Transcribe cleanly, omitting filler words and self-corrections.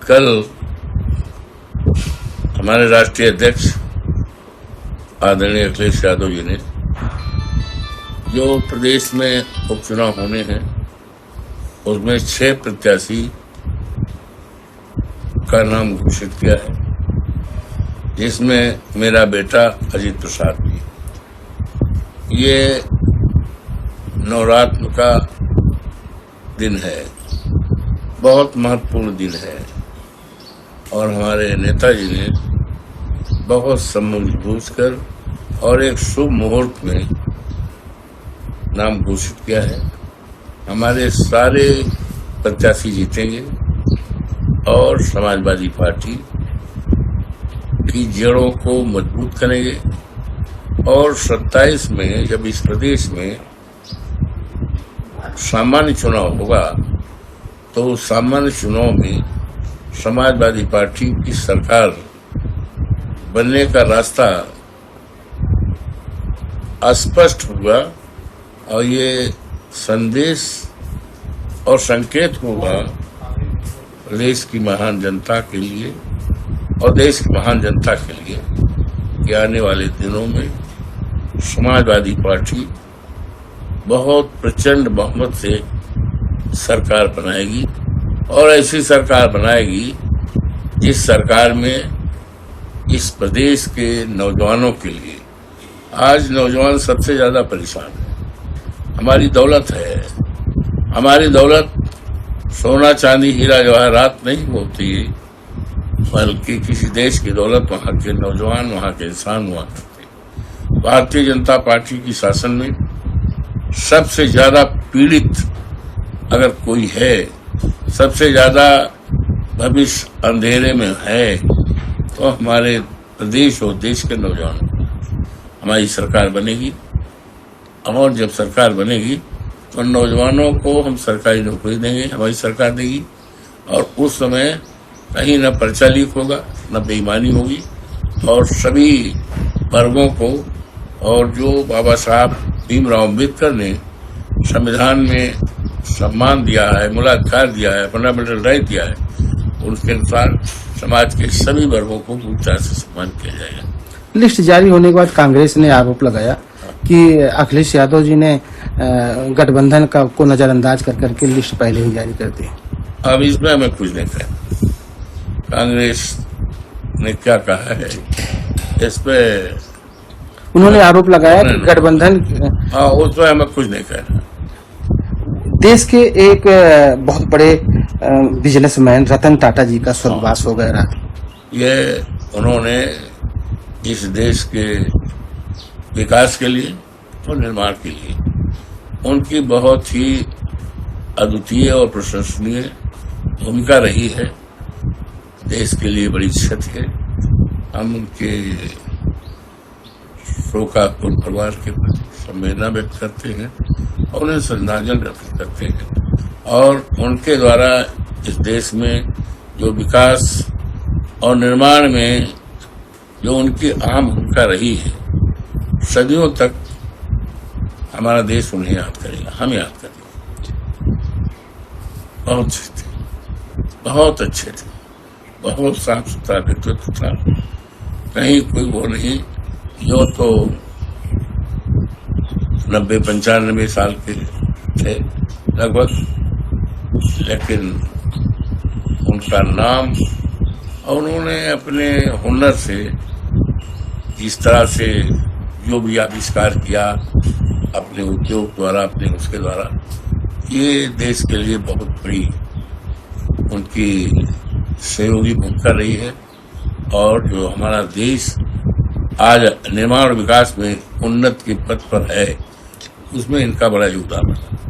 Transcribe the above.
कल हमारे राष्ट्रीय अध्यक्ष आदरणीय अखिलेश यादव जी ने जो प्रदेश में उपचुनाव होने हैं उसमें 6 प्रत्याशी का नाम घोषित किया है, जिसमें मेरा बेटा अजीत प्रसाद भी। ये नवरात्र का दिन है, बहुत महत्वपूर्ण दिन है और हमारे नेताजी ने बहुत समझ कर और एक शुभ मुहूर्त में नाम घोषित किया है। हमारे सारे प्रत्याशी जीतेंगे और समाजवादी पार्टी की जड़ों को मजबूत करेंगे और 27 में जब इस प्रदेश में सामान्य चुनाव होगा तो उस सामान्य चुनाव में समाजवादी पार्टी की सरकार बनने का रास्ता स्पष्ट होगा और ये संदेश और संकेत होगा देश की महान जनता के लिए और देश की महान जनता के लिए कि आने वाले दिनों में समाजवादी पार्टी बहुत प्रचंड बहुमत से सरकार बनाएगी और ऐसी सरकार बनाएगी जिस सरकार में इस प्रदेश के नौजवानों के लिए, आज नौजवान सबसे ज्यादा परेशान है। हमारी दौलत है, हमारी दौलत सोना चांदी हीरा जवाहरात नहीं होती, बल्कि किसी देश की दौलत वहाँ के नौजवान, वहाँ के इंसान हुआ करते। भारतीय जनता पार्टी की शासन में सबसे ज्यादा पीड़ित अगर कोई है, सबसे ज्यादा भविष्य अंधेरे में है तो हमारे प्रदेश और देश के नौजवान। हमारी सरकार बनेगी और जब सरकार बनेगी तो नौजवानों को हम सरकारी नौकरी देंगे, हमारी सरकार देगी और उस समय कहीं न पर्चा लीक होगा, न बेईमानी होगी और सभी वर्गों को, और जो बाबा साहब भीमराव अम्बेडकर ने संविधान में सम्मान दिया है, मूलाधिकार दिया है, फंडामेंटल राइट दिया है, उनके अनुसार समाज के सभी वर्गों को पूरी तरह से सम्मान किया जाएगा। लिस्ट जारी होने के बाद कांग्रेस ने आरोप लगाया कि अखिलेश यादव जी ने गठबंधन का को नजरअंदाज कर करके लिस्ट पहले ही जारी कर दी। अब इसमें हमें कुछ नहीं कहना, कांग्रेस ने क्या कहा है इस पे उन्होंने आरोप लगाया कि गठबंधन, उसमें हमें कुछ नहीं कहना। देश के एक बहुत बड़े बिजनेसमैन रतन टाटा जी का स्वर्गवास हो गया रात। ये उन्होंने इस देश के विकास के लिए और निर्माण के लिए उनकी बहुत ही अद्वितीय और प्रशंसनीय भूमिका रही है। देश के लिए बड़ी क्षति है। हम उनके शोकाकुल परिवार के प्रति संवेदना व्यक्त करते हैं और उन्हें श्रद्धांजलि अर्पित करते हैं और उनके द्वारा इस देश में जो विकास और निर्माण में जो उनकी अहम भूमिका रही है, सदियों तक हमारा देश उन्हें याद करेगा, हम याद करेंगे। बहुत अच्छे थे, बहुत अच्छे थे, बहुत साफ सुथरा व्यक्तित्व था, कहीं कोई वो नहीं जो तो 90-95 साल के थे लगभग, लेकिन उनका नाम और उन्होंने अपने हुनर से इस तरह से जो भी आविष्कार किया अपने उद्योग द्वारा, अपने उसके द्वारा, ये देश के लिए बहुत बड़ी उनकी सहयोगी भूमिका रही है और जो हमारा देश आज निर्माण और विकास में उन्नत के पथ पर है उसमें इनका बड़ा योगदान है।